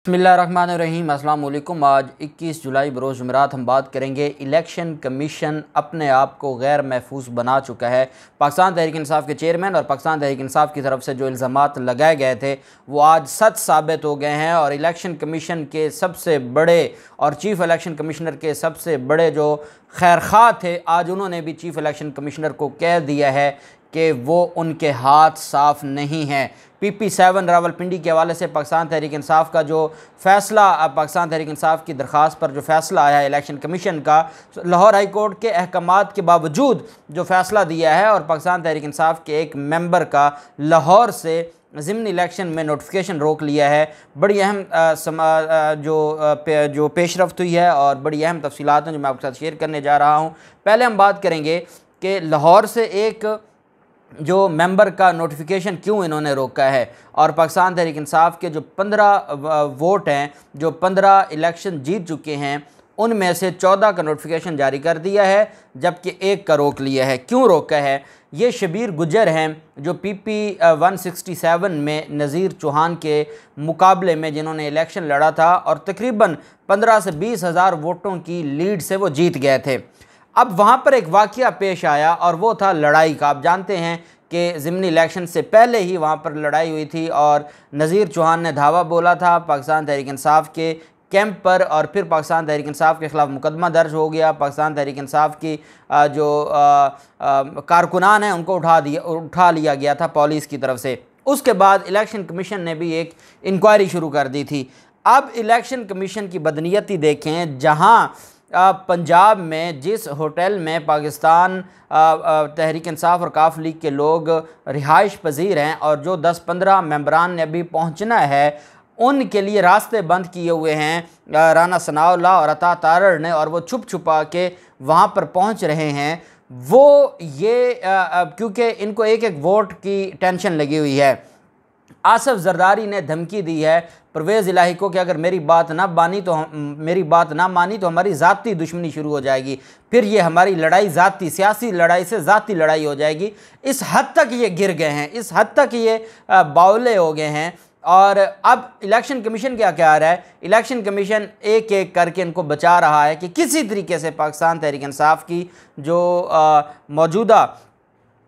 बिस्मिल्लाहिर्रहमानिर्रहीम। अस्सलाम वालेकुम। आज 21 जुलाई बरोज़ जुमेरात हम बात करेंगे इलेक्शन कमीशन अपने आप को गैर महफूज बना चुका है। पाकिस्तान तहरीक इंसाफ के चेयरमैन और पाकिस्तान तहरीक इंसाफ की तरफ से जो इल्ज़ामात लगाए गए थे वो आज सच साबित हो गए हैं और इलेक्शन कमीशन के सबसे बड़े और चीफ़ इलेक्शन कमिश्नर के सबसे बड़े जो खैरख्वाह थे, आज उन्होंने भी चीफ़ इलेक्शन कमिश्नर को कह दिया है कि वो उनके हाथ साफ नहीं हैं। PP7 रावलपिंडी के हवाले से पाकिस्तान तहरीक इंसाफ का जो फ़ैसला, पाकिस्तान तहरीक इंसाफ की दरख्वास्त पर जो फ़ैसला आया है इलेक्शन कमीशन का, लाहौर हाई कोर्ट के अहकामात के बावजूद जो फ़ैसला दिया है और पाकिस्तान तहरीक इंसाफ के एक मेंबर का लाहौर से ज़िमनी इलेक्शन में नोटिफिकेशन रोक लिया है। बड़ी अहम जो पेशरफ्त हुई है और बड़ी अहम तफसीलात हैं जो मैं आपके साथ शेयर करने जा रहा हूँ। पहले हम बात करेंगे कि लाहौर से एक जो मेंबर का नोटिफिकेशन क्यों इन्होंने रोका है और पाकिस्तान तहरीक इंसाफ के जो 15 वोट हैं, जो 15 इलेक्शन जीत चुके हैं, उनमें से 14 का नोटिफिकेशन जारी कर दिया है जबकि एक का रोक लिया है। क्यों रोका है? ये शबीर गुजर हैं जो PP167 में नज़ीर चौहान के मुकाबले में जिन्होंने इलेक्शन लड़ा था और तकरीबन 15 से 20 हज़ार वोटों की लीड से वो जीत गए थे। अब वहाँ पर एक वाक़या पेश आया और वो था लड़ाई का। आप जानते हैं कि ज़िमनी इलेक्शन से पहले ही वहाँ पर लड़ाई हुई थी और नज़ीर चौहान ने धावा बोला था पाकिस्तान तहरीक इंसाफ के कैंप पर और फिर पाकिस्तान तहरीक इंसाफ के ख़िलाफ़ मुकदमा दर्ज हो गया। पाकिस्तान तहरीक इंसाफ की जो कारकुनान हैं उनको उठा लिया गया था पुलिस की तरफ से। उसके बाद इलेक्शन कमीशन ने भी एक इंक्वायरी शुरू कर दी थी। अब इलेक्शन कमीशन की बदनीयती देखें, जहाँ पंजाब में जिस होटल में पाकिस्तान तहरीक इंसाफ और काफ लीग के लोग रिहाइश पजीर हैं और जो 10-15 मेंबरान ने अभी पहुंचना है उनके लिए रास्ते बंद किए हुए हैं राना सनाउल्लाह और अता तारड़ ने, और वो छुप छुपा के वहाँ पर पहुँच रहे हैं। वो ये क्योंकि इनको एक एक वोट की टेंशन लगी हुई है। आसफ जरदारी ने धमकी दी है परवेज़ इलाही को कि अगर मेरी बात ना मानी तो हमारी ज़ाती दुश्मनी शुरू हो जाएगी, फिर ये हमारी लड़ाई ज़ाती सियासी लड़ाई से ज़ाती लड़ाई हो जाएगी। इस हद तक ये गिर गए हैं, इस हद तक ये बावले हो गए हैं। और अब इलेक्शन कमीशन क्या कह रहा है? इलेक्शन कमीशन एक एक करके इनको बचा रहा है कि किसी तरीके से पाकिस्तान तहरीक इंसाफ की जो मौजूदा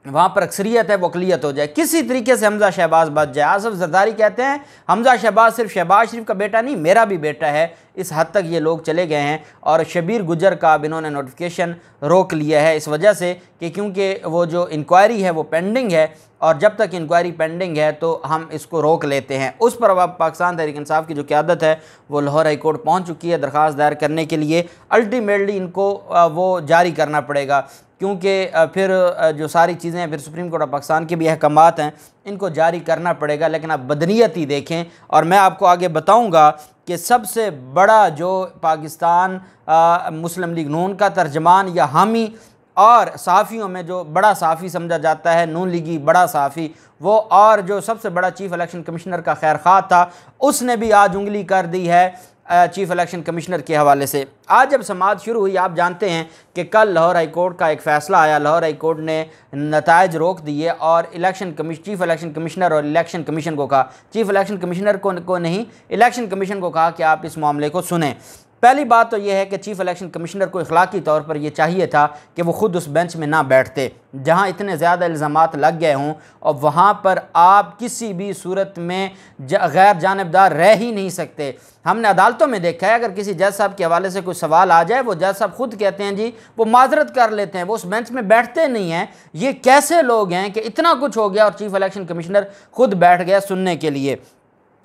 वहाँ पर अक्सरियत है वो अक़लियत हो जाए, किसी तरीके से हमजा शहबाज बच जाए। आसफ जरदारी कहते हैं हमजा शहबाज सिर्फ शहबाज शरीफ का बेटा नहीं, मेरा भी बेटा है। इस हद तक ये लोग चले गए हैं और शबीर गुजर का अब इन्होंने नोटिफिकेशन रोक लिया है इस वजह से कि क्योंकि वो जो इंक्वायरी है वो पेंडिंग है और जब तक इंक्वायरी पेंडिंग है तो हम इसको रोक लेते हैं। उस पर अब पाकिस्तान तहरीक इंसाफ की जो क़यादत है वो लाहौर हाई कोर्ट पहुँच चुकी है दरख्वास्त दायर करने के लिए। अल्टीमेटली इनको वो जारी करना पड़ेगा क्योंकि फिर जो सारी चीज़ें हैं, फिर सुप्रीम कोर्ट ऑफ पाकिस्तान के भी अहकामात हैं, इनको जारी करना पड़ेगा। लेकिन आप बदनीयती देखें और मैं आपको आगे बताऊंगा कि सबसे बड़ा जो पाकिस्तान मुस्लिम लीग नून का तर्जमान या हामी और सहाफ़ियों में जो बड़ा सहाफ़ी समझा जाता है, नून लीगी बड़ा सहाफ़ी वो, और जो सबसे बड़ा चीफ़ इलेक्शन कमिश्नर का खैरख्वाह था, उसने भी आज उंगली कर दी है चीफ़ इलेक्शन कमिश्नर के हवाले से। आज जब समाअत शुरू हुई, आप जानते हैं कि कल लाहौर हाई कोर्ट का एक फ़ैसला आया। लाहौर हाई कोर्ट ने नताइज रोक दिए और चीफ़ इलेक्शन कमिश्नर और इलेक्शन कमीशन को कहा, चीफ़ इलेक्शन कमिश्नर को नहीं, इलेक्शन कमीशन को कहा कि आप इस मामले को सुनें। पहली बात तो यह है कि चीफ़ इलेक्शन कमिश्नर को इखलाकी तौर पर यह चाहिए था कि वो ख़ुद उस बेंच में ना बैठते जहां इतने ज़्यादा इल्ज़ामात लग गए हों और वहां पर आप किसी भी सूरत में गैर जानिबदार रह ही नहीं सकते। हमने अदालतों में देखा है, अगर किसी जज साहब के हवाले से कोई सवाल आ जाए, वो जज साहब खुद कहते हैं जी, वो माजरत कर लेते हैं, वो उस बेंच में बैठते नहीं हैं। ये कैसे लोग हैं कि इतना कुछ हो गया और चीफ़ इलेक्शन कमिश्नर खुद बैठ गया सुनने के लिए।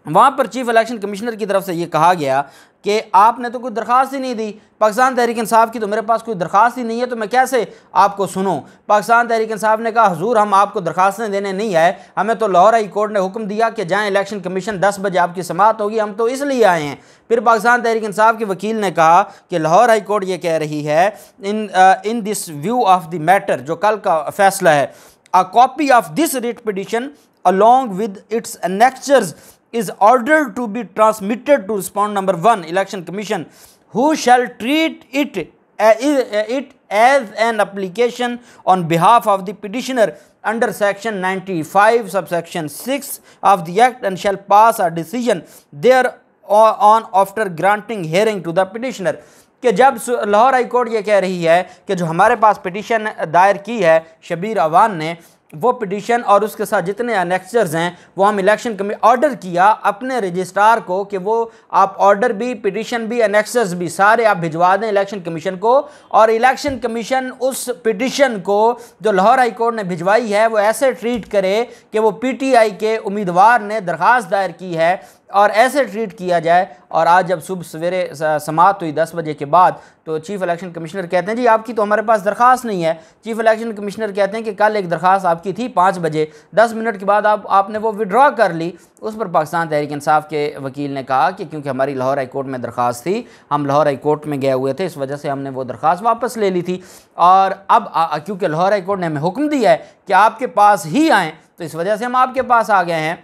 वहाँ पर चीफ़ इलेक्शन कमिश्नर की तरफ से ये कहा गया कि आपने तो कोई दरख्वास्त ही नहीं दी, पाकिस्तान तहरीक इंसाफ की तो मेरे पास कोई दरख्वास्त ही नहीं है, तो मैं कैसे आपको सुनूं। पाकिस्तान तहरीक इंसाफ ने कहा हुजूर हम आपको दरख्वास्तें देने नहीं आए, हमें तो लाहौर हाई कोर्ट ने हुक्म दिया कि जाएँ इलेक्शन कमीशन 10 बजे आपकी समाअत होगी, हम तो इसलिए आए हैं। फिर पाकिस्तान तहरीक इंसाफ के वकील ने कहा कि लाहौर हाई कोर्ट ये कह रही है in this view of the matter, जो कल का फैसला है, a copy of this writ petition along with its annexures is ordered to be transmitted to respond number 1 election commission, who shall treat it as an application on behalf of the petitioner under section 95 subsection 6 of the act and shall pass a decision there on after granting hearing to the petitioner, कि जब Lahore high court ये कह रही है कि जो हमारे पास petition दायर की है शबीर अवान ने, वो पिटिशन और उसके साथ जितने अनेक्चर्स हैं वो हम इलेक्शन कमी ऑर्डर किया अपने रजिस्ट्रार को कि वो आप ऑर्डर भी, पिटिशन भी, अनेक्चर्स भी सारे आप भिजवा दें इलेक्शन कमीशन को, और इलेक्शन कमीशन उस पिटिशन को जो लाहौर हाई कोर्ट ने भिजवाई है वो ऐसे ट्रीट करे कि वो पीटीआई के उम्मीदवार ने दरख्वास्त दायर की है और ऐसे ट्रीट किया जाए। और आज जब सुबह सवेरे समाअत हुई 10 बजे के बाद, तो चीफ इलेक्शन कमिश्नर कहते हैं जी आपकी तो हमारे पास दरख्वास्त नहीं है। चीफ इलेक्शन कमिश्नर कहते हैं कि कल एक दरख्वास्त आपकी थी 5 बजे, 10 मिनट के बाद आपने वो विड्रॉ कर ली। उस पर पाकिस्तान तहरीक इंसाफ के वकील ने कहा कि क्योंकि हमारी लाहौर हाई कोर्ट में दरख्वास्त थी, हम लाहौर हाई कोर्ट में गए हुए थे, इस वजह से हमने वो दरख्वास्त वापस ले ली थी, और अब क्योंकि लाहौर हाई कोर्ट ने हमें हुक्म दिया है कि आपके पास ही आएँ, तो इस वजह से हम आपके पास आ गए हैं।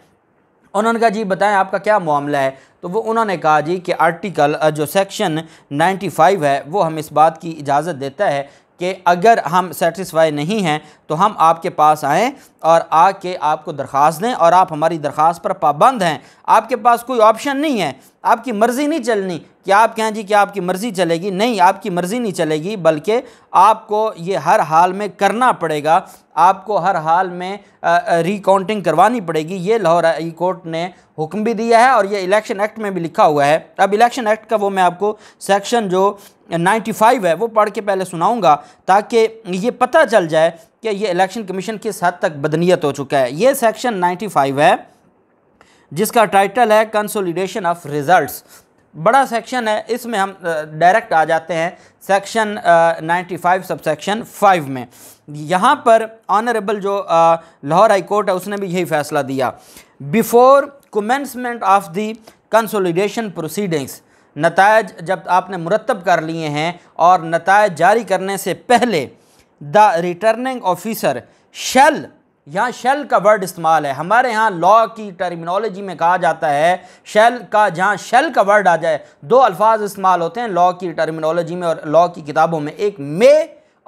उन्होंने कहा जी बताएं आपका क्या मामला है, तो वो उन्होंने कहा जी कि आर्टिकल जो सेक्शन 95 है वो हम इस बात की इजाज़त देता है कि अगर हम सेटिस्फाई नहीं हैं तो हम आपके पास आएँ और आके आपको दरख्वास्त दें, और आप हमारी दरख्वास्त पर पाबंद हैं, आपके पास कोई ऑप्शन नहीं है, आपकी मर्ज़ी नहीं चलनी कि आप कहें जी कि आपकी मर्ज़ी चलेगी, नहीं आपकी मर्ज़ी नहीं चलेगी, बल्कि आपको ये हर हाल में करना पड़ेगा, आपको हर हाल में रिकाउंटिंग करवानी पड़ेगी। ये लाहौर हाई कोर्ट ने हुक्म भी दिया है और ये इलेक्शन एक्ट में भी लिखा हुआ है। अब इलेक्शन एक्ट का वो मैं आपको सेक्शन जो 95 है वो पढ़ के पहले सुनाऊंगा ताकि ये पता चल जाए कि ये इलेक्शन कमीशन किस हद तक बदनीयत हो चुका है। ये सेक्शन 95 है जिसका टाइटल है कंसोलिडेशन ऑफ रिजल्ट्स। बड़ा सेक्शन है, इसमें हम डायरेक्ट आ जाते हैं सेक्शन 95 सब सेक्शन 5 में। यहाँ पर ऑनरेबल जो लाहौर हाई कोर्ट है उसने भी यही फैसला दिया, before commencement of the consolidation proceedings, नतायज जब आपने मुरतब कर लिए हैं और नतायज जारी करने से पहले, द रिटर्निंग ऑफिसर शैल, यहाँ शेल का वर्ड इस्तेमाल है, हमारे यहाँ लॉ की टर्मिनोलॉजी में कहा जाता है शेल का, जहाँ शेल का वर्ड आ जाए, दो अल्फाज इस्तेमाल होते हैं लॉ की टर्मिनोलॉजी में और लॉ की किताबों में, एक मे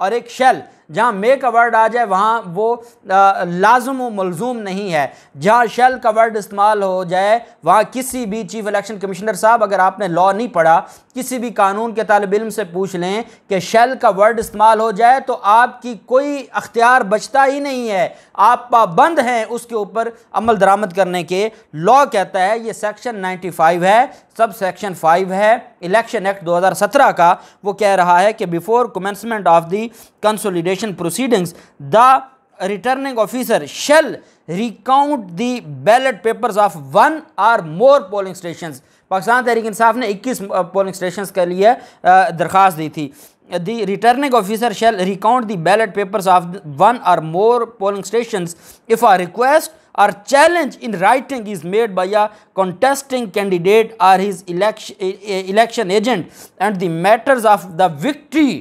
और एक शेल। जहाँ मे का वर्ड आ जाए वहाँ वो लाजुम व मलजूम नहीं है, जहाँ शेल का वर्ड इस्तेमाल हो जाए वहाँ किसी भी चीफ इलेक्शन कमिश्नर साहब, अगर आपने लॉ नहीं पढ़ा, किसी भी कानून के तालिब इल्म से पूछ लें कि शेल का वर्ड इस्तेमाल हो जाए तो आपकी कोई अख्तियार बचता ही नहीं है, आप पाबंद हैं उसके ऊपर अमल दरामद करने के। लॉ कहता है, ये सेक्शन 95 है, सब सेक्शन 5 है इलेक्शन एक्ट 2017 का, वो कह रहा है कि before commencement of the consolidation proceedings the returning officer shall recount the ballot papers of 1 or more polling stations. Pakistan Tehreek Insaf ने 21 पोलिंग स्टेशंस के लिए दरख्वास्त दी थी। The returning officer shall recount the ballot papers of 1 or more polling stations if a request or challenge in writing is made by a contesting candidate or his election agent and the matters of the victory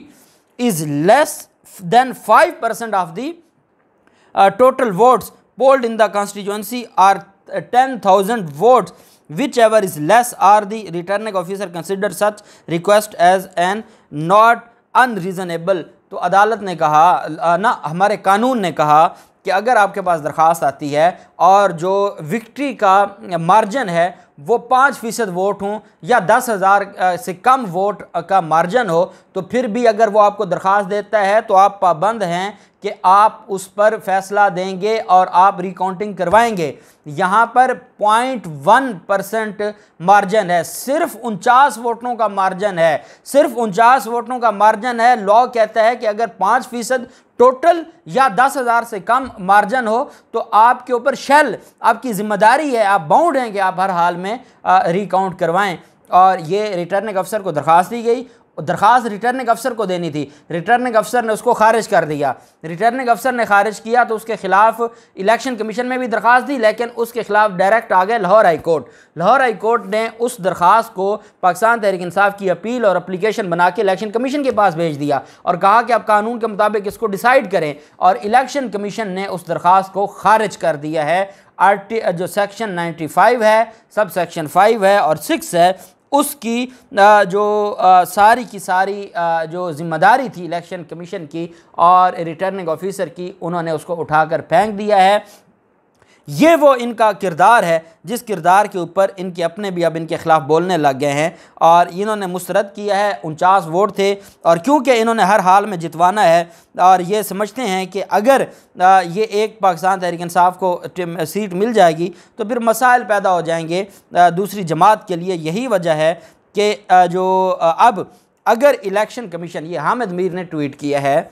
is less than 5% of the total votes polled in the constituency or 10,000 votes, whichever is less, or the returning officer considers such request as an not unreasonable. तो अदालत ने कहा ना, हमारे कानून ने कहा कि अगर आपके पास दरख्वास्त आती है और जो विक्ट्री का मार्जिन है वो 5% वोट हों या 10,000 से कम वोट का मार्जिन हो, तो फिर भी अगर वो आपको दरख्वास्त देता है तो आप पाबंद हैं कि आप उस पर फैसला देंगे और आप रिकाउंटिंग करवाएंगे। यहाँ पर 0.1% मार्जिन है, सिर्फ 49 वोटों का मार्जिन है, सिर्फ 49 वोटों का मार्जिन है। लॉ कहता है कि अगर 5% टोटल या 10,000 से कम मार्जिन हो तो आपके ऊपर शेल, आपकी जिम्मेदारी है, आप बाउंड हैं कि आप हर हाल में रिकाउंट करवाएं। और ये रिटर्निंग अफसर को दरख्वास्त दी गई, दरख्वास्त रिटर्निंग अफसर को देनी थी, रिटर्निंग अफसर ने उसको खारिज कर दिया। रिटर्निंग अफसर ने खारिज किया तो उसके खिलाफ इलेक्शन कमीशन में भी दरख्वास्त दी, लेकिन उसके खिलाफ डायरेक्ट आ गए Lahore high court. Lahore high court ने उस दरख्वास्त को पाकिस्तान तहरीक इंसाफ की अपील और एप्लीकेशन बना के इलेक्शन कमीशन के पास भेज दिया और कहा कि आप कानून के मुताबिक इसको डिसाइड करें, और इलेक्शन कमीशन ने उस दरख्वास्त को खारिज कर दिया है। जो सेक्शन 95 है, सब सेक्शन 5 है और 6 है, उसकी जो सारी की सारी जो ज़िम्मेदारी थी इलेक्शन कमीशन की और रिटर्निंग ऑफिसर की, उन्होंने उसको उठाकर फेंक दिया है। ये वो इनका किरदार है जिस किरदार के ऊपर इनके अपने भी अब इनके ख़िलाफ़ बोलने लग गए हैं और इन्होंने मुस्तरद किया है। 49 वोट थे और क्योंकि इन्होंने हर हाल में जितवाना है और ये समझते हैं कि अगर ये एक पाकिस्तान तहरीक इंसाफ को सीट मिल जाएगी तो फिर मसाइल पैदा हो जाएंगे दूसरी जमात के लिए। यही वजह है कि जो अब अगर इलेक्शन कमीशन, ये हामिद मीर ने ट्वीट किया है,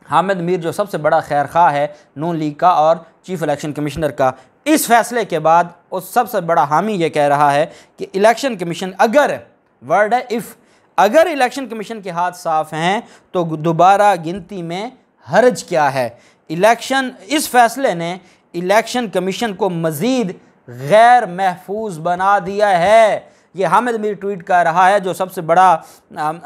हामिद मीर जो सबसे बड़ा खैर खा है नून लीग का और चीफ इलेक्शन कमिश्नर का, इस फैसले के बाद उस सबसे बड़ा हामी ये कह रहा है कि इलेक्शन कमीशन, अगर वर्ड है इफ़, अगर इलेक्शन कमीशन के हाथ साफ हैं तो दोबारा गिनती में हर्ज क्या है। इलेक्शन, इस फैसले ने इलेक्शन कमीशन को मज़ीद गैर महफूज बना दिया है। ये हामिद मीर ट्वीट कर रहा है जो सबसे बड़ा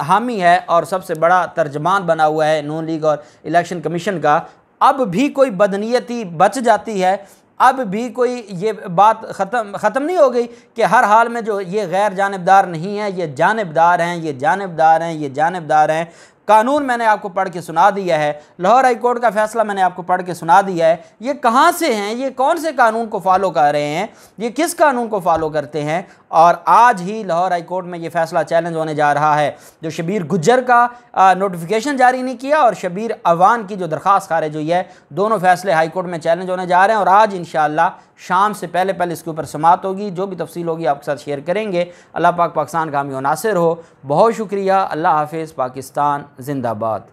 हामी है और सबसे बड़ा तर्जमान बना हुआ है नून लीग और इलेक्शन कमीशन का। अब भी कोई बदनीयती बच जाती है, अब भी कोई ये बात ख़त्म नहीं हो गई कि हर हाल में जो ये गैर जानिबदार नहीं है, ये जानिबदार हैं, ये जानिबदार हैं, ये जानिबदार हैं। कानून मैंने आपको पढ़ के सुना दिया है, लाहौर हाई कोर्ट का फैसला मैंने आपको पढ़ के सुना दिया है। ये कहाँ से हैं, ये कौन से कानून को फॉलो कर रहे हैं, ये किस कानून को फॉलो करते हैं। और आज ही लाहौर हाई कोर्ट में ये फैसला चैलेंज होने जा रहा है। जो शबीर गुज्जर का नोटिफिकेशन जारी नहीं किया और शबीर अवान की जो दरख्वास्त खारिज हुई है, दोनों फैसले हाई कोर्ट में चैलेंज होने जा रहे हैं और आज इंशाअल्लाह शाम से पहले पहले इसके ऊपर समाअत होगी। जो भी तफसील होगी आपके साथ शेयर करेंगे। अल्लाह पाक पाकिस्तान का हामी व नासिर हो। बहुत शुक्रिया। अल्लाह हाफिज़। पाकिस्तान जिंदाबाद।